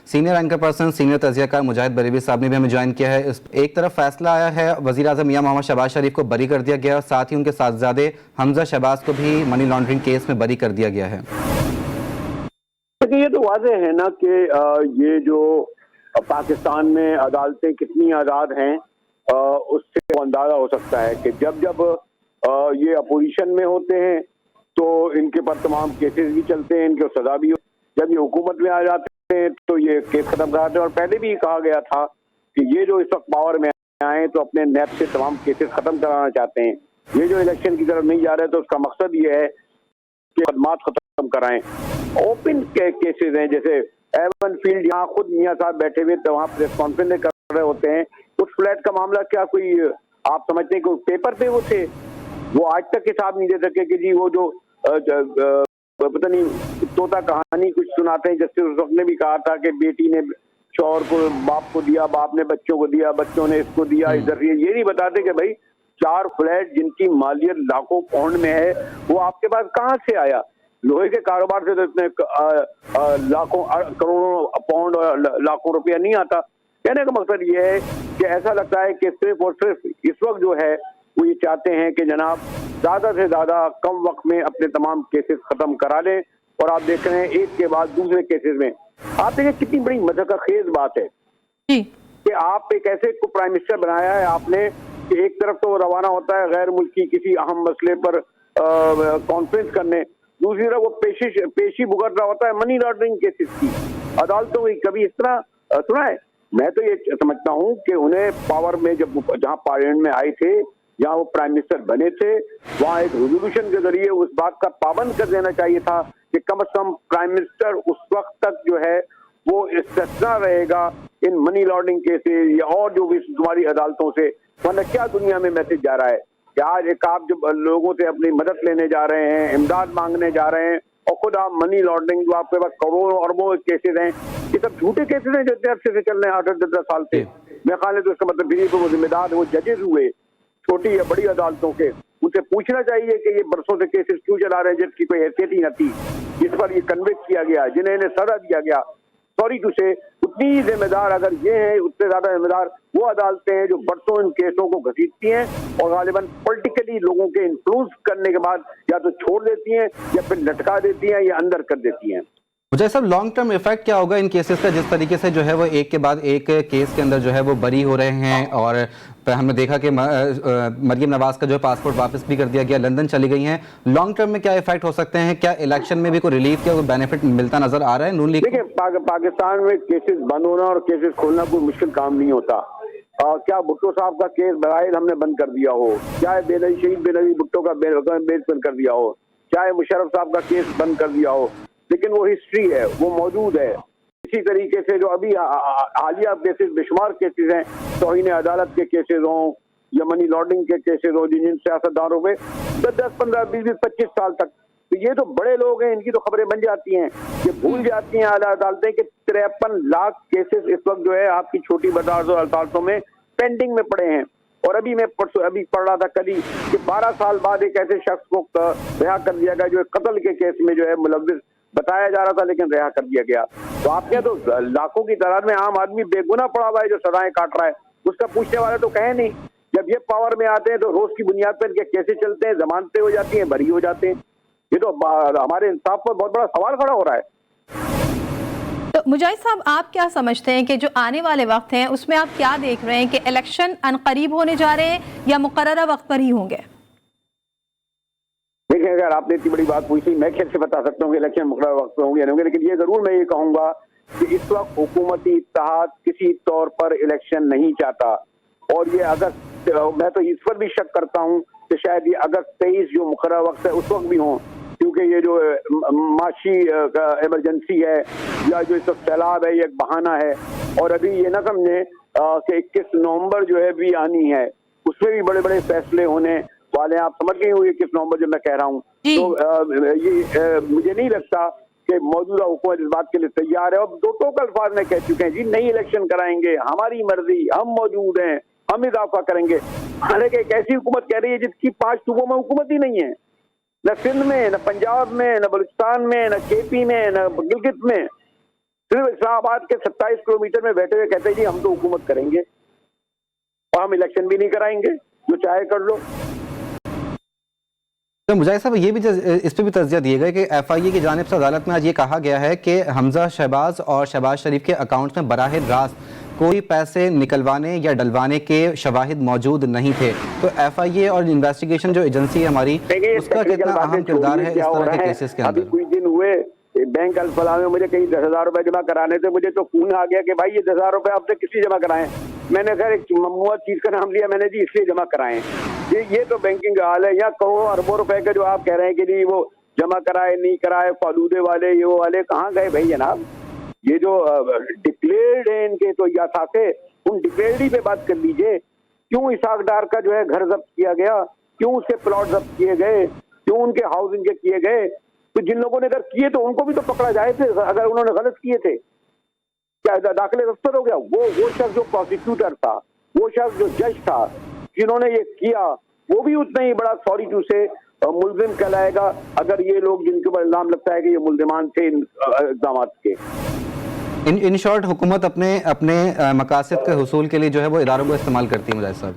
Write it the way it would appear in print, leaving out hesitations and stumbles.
Senior anchor person, senior तजियाकार मुजाहिद बरेलवी साहब ने भी हमें ज्वाइन किया है। एक तरफ फैसला आया है, वज़ीर आज़म मियां मोहम्मद शहबाज शरीफ को बरी कर दिया गया और साथ ही उनके साथज़ादे हमजा शहबाज को भी मनी लॉन्ड्रिंग केस में बरी कर दिया गया है। देखिए, ये तो वाज़ेह है ना कि ये जो पाकिस्तान में अदालतें कितनी आज़ाद हैं, उससे अंदाज़ा हो सकता है कि जब जब ये अपोजिशन में होते हैं तो इनके पर तमाम केसेस भी चलते हैं, इनको सज़ा भी हो। जब ये हुकूमत में आ जाते हैं तो ये केस ख़त्म कराते हैं। और पहले भी कहा गया था कि ये जो इस वक्त पावर में आए तो अपने नेप से तमाम केसेस ख़त्म कराना चाहते हैं। ये जो इलेक्शन की तरफ नहीं जा रहे तो उसका मकसद ये है कि बदमाश ख़त्म कराएं। ओपन केसेस हैं, जैसे एवन फील्ड, यहाँ खुद मियाँ साहब बैठे हुए तो वहाँ प्रेस कॉन्फ्रेंस कर रहे होते हैं। उस फ्लैट का मामला क्या कोई आप समझते हैं कि पेपर पे वो थे? वो आज तक हिसाब नहीं दे सके कि जी वो जो पता नहीं तोता कहानी कुछ सुनाते हैं। जैसे उस वक्त ने भी कहा था कि बेटी ने शौहर को बाप को दिया, बाप ने बच्चों को दिया, बच्चों ने इसको दिया। इधर ये नहीं बताते कि भाई 4 फ्लैट जिनकी मालियत लाखों पाउंड में है वो आपके पास कहाँ से आया? लोहे के कारोबार से तो इतने लाखों करोड़ों पाउंड और लाखों रुपया नहीं आता। कहने का मकसद ये है कि ऐसा लगता है कि सिर्फ और सिर्फ इस वक्त जो है वो ये चाहते हैं कि जनाब ज्यादा से ज्यादा कम वक्त में अपने तमाम केसेस खत्म करा लें। और आप देख रहे हैं एक के बाद दूसरे केसेस में, आप देखिए कितनी बड़ी मज़ाक़खेज़ बात है कि आप एक ऐसे को प्राइम मिनिस्टर बनाया है आपने कि एक तरफ तो वो रवाना होता है गैर मुल्की किसी अहम मसले पर कॉन्फ्रेंस करने, दूसरी तरफ वो पेशी भुगत रहा होता है मनी लॉन्ड्रिंग केसेस की अदालतों में। कभी इस तरह सुना है? मैं तो ये समझता हूँ कि उन्हें पावर में जहाँ पार्लियामेंट में आए थे, जहाँ वो प्राइम मिनिस्टर बने थे, वहाँ एक रेजोल्यूशन के जरिए उस बात का पाबंद कर देना चाहिए था कि कम से कम प्राइम मिनिस्टर उस वक्त तक जो है वो इस्तिस्ना रहेगा इन मनी लॉन्ड्रिंग केसेस या और जो भी तुम्हारी अदालतों से। वरना क्या दुनिया में मैसेज जा रहा है कि आज एक आप जब लोगों से अपनी मदद लेने जा रहे हैं, इमदाद मांगने जा रहे हैं और खुद आप मनी लॉन्ड्रिंग जो आपके पास करोड़ों अरबों केसेस हैं, ये सब झूठे केसेस हैं जो इतने अर्से से चल रहे हैं 8-10 साल से। मैं ख्याल है तो इसका मतलब फिर वो जिम्मेदार वो जजेस हुए छोटी या बड़ी अदालतों के, उनसे पूछना चाहिए कि ये बरसों से केसेस क्यों चला रहे हैं जिसकी कोई हैसियत ही न थी, जिस पर ये कन्विक्ट किया गया, जिन्हें इन्हें सजा दिया गया। सॉरी टू से उतनी जिम्मेदार अगर ये है, उससे ज्यादा जिम्मेदार वो अदालतें हैं जो बरसों इन केसों को घसीटती हैं और गालिबन पॉलिटिकली लोगों के इन्फ्लुएंस करने के बाद या तो छोड़ देती हैं या फिर लटका देती हैं या अंदर कर देती हैं। मुझे सब लॉन्ग टर्म इफेक्ट क्या होगा इन केसेस का, जिस तरीके से जो है वो एक के बाद एक केस के अंदर जो है वो बरी हो रहे हैं? और हमने देखा कि मरियम नवाज का जो है पासपोर्ट वापस भी कर दिया गया, लंदन चली गई हैं। लॉन्ग टर्म में क्या इफेक्ट हो सकते हैं? क्या इलेक्शन में भी कोई रिलीफ या कोई बेनिफिट मिलता नजर आ रहा है नून लीग? देखिए, पाकिस्तान में केसेस बंद होना और केसेस खोलना कोई मुश्किल काम नहीं होता। क्या भुट्टो साहब का केस बराइल हमने बंद कर दिया हो, चाहे शहीद बेनजीर भुट्टो का बेल बंद कर दिया हो, चाहे मुशर्रफ साहब का केस बंद कर दिया हो, लेकिन वो हिस्ट्री है, वो मौजूद है। इसी तरीके से जो अभी हालिया केसेस बेशुमार केसेस हैं, तौहीन अदालत के केसेस हों या मनी लॉन्ड्रिंग के केसेस हों जिन सियासतदानों में 10, 15, 20, 25 साल तक, तो ये तो बड़े लोग हैं, इनकी तो खबरें बन जाती हैं, ये भूल जाती हैं आला अदालतें कि 53 लाख केसेस इस वक्त जो है आपकी छोटी अदालतों में पेंडिंग में पड़े हैं। और अभी मैं अभी पढ़ रहा था कल ही कि 12 साल बाद एक ऐसे शख्स को रिहा कर दिया गया जो कत्ल के केस में जो है मुलव्विस बताया जा रहा था, लेकिन रिहा कर दिया गया। तो आपके तो लाखों की तादाद में आम आदमी बेगुनाह पड़ा हुआ है जो सजाएं काट रहा है, उसका पूछने वाले तो कहे नहीं। जब ये पावर में आते हैं तो रोज की बुनियाद पर इनके कैसे चलते हैं, जमानतें हो जाती हैं, बरी हो जाते हैं। ये तो हमारे इंसाफ पर बहुत बड़ा सवाल खड़ा हो रहा है। तो मुजाहिद साहब, आप क्या समझते हैं कि जो आने वाले वक्त हैं उसमें आप क्या देख रहे हैं कि इलेक्शन अनकरीब होने जा रहे हैं या मुकर्ररा वक्त पर ही होंगे? देखिए, अगर आपने इतनी बड़ी बात पूछी, मैं कैसे बता सकता हूँ कि इलेक्शन मुकर्रर वक्त पर होंगे या नहीं होंगे, लेकिन ये जरूर मैं ये कहूँगा कि इस वक्त हुकूमती इत्तेहाद किसी तौर पर इलेक्शन नहीं चाहता। और ये अगस्त, मैं तो इस पर भी शक करता हूँ कि शायद ये अगस्त 23 जो मुकर्रर वक्त है उस वक्त भी हों, क्योंकि ये जो माशी इमरजेंसी है या जो इस वक्त सैलाब है ये एक बहाना है। और अभी ये ना समझे कि 21 नवंबर जो है भी आनी है, उसमें भी बड़े बड़े फैसले होने वाले हैं। आप समझ गए होंगे 21 नवंबर जब मैं कह रहा हूँ, तो ये मुझे नहीं लगता कि मौजूदा हुकूमत इस बात के लिए तैयार है। और दो टोक अल्फाज में कह चुके हैं, जी नई इलेक्शन कराएंगे, हमारी मर्जी, हम मौजूद हैं, हम इजाफा करेंगे। हालांकि एक ऐसी हुकूमत कह रही है जिसकी 5 सूबों में हुकूमत ही नहीं है, न सिंध में, न पंजाब में, न बलूचिस्तान में, न केपी में, न गिलगित में। सिर्फ इस्लामाबाद के 27 किलोमीटर में बैठे हुए कहते हैं जी हम तो हुकूमत करेंगे और हम इलेक्शन भी नहीं कराएंगे, जो चाहे कर लो। तो मुजाहिद साहब ये भी इस पे भी तज्जिया दिए गए कि FIA की जानिब से अदालत में आज ये कहा गया है कि हमजा शहबाज और शहबाज शरीफ के अकाउंट में बराह रास्त कोई पैसे निकलवाने या डलवाने के शवाहिद मौजूद नहीं थे। तो FIA और इन्वेस्टिगेशन जो एजेंसी है हमारी, उसका कितना अहम किरदार है इस तरह के केसेस के अभी अंदर? कुछ दिन हुए बैंक अल-फलाह में मुझे कहीं 10,000 रुपए जमा कराने थे, मुझे तो फोन आ गया कि भाई ये 10,000 रुपए आपसे किसी जमा कराएं। मैंने कहा एक ममनुआ चीज का नाम लिया मैंने जी, इसलिए जमा कराएं। ये तो बैंकिंग का हाल है। या करोड़ों अरबों रुपए के जो आप कह रहे हैं कि जी वो जमा कराए नहीं कराए, फालूदे वाले ये वो वाले कहाँ गए भाई जनाब? ये जो डिक्लेयर्ड है इनके तो यासाके, उन डिक्लेयर्ड पे बात कर लीजिए। क्यों इसाक डार का जो है घर जब्त किया गया, क्यों उसके प्लॉट जब्त किए गए, क्यों उनके हाउस इनके किए गए? तो जिन लोगों ने अगर किए तो उनको भी तो पकड़ा जाए थे अगर उन्होंने गलत किए थे। क्या दाखिले दफ्तर हो गया? वो शख्स जो प्रोसिक्यूटर था, वो शख्स जो जज था जिन्होंने ये किया, वो भी उतना ही बड़ा सॉरी टू से मुल्जिम कहलाएगा अगर ये लोग जिनके ऊपर इल्जाम लगता है कि ये मुल्जिमान थे इन इल्जामात के। इन शॉर्ट हुकूमत अपने मकासद के हुसूल के लिए जो है वो इदारों को इस्तेमाल करती है मुजाहिद साहब।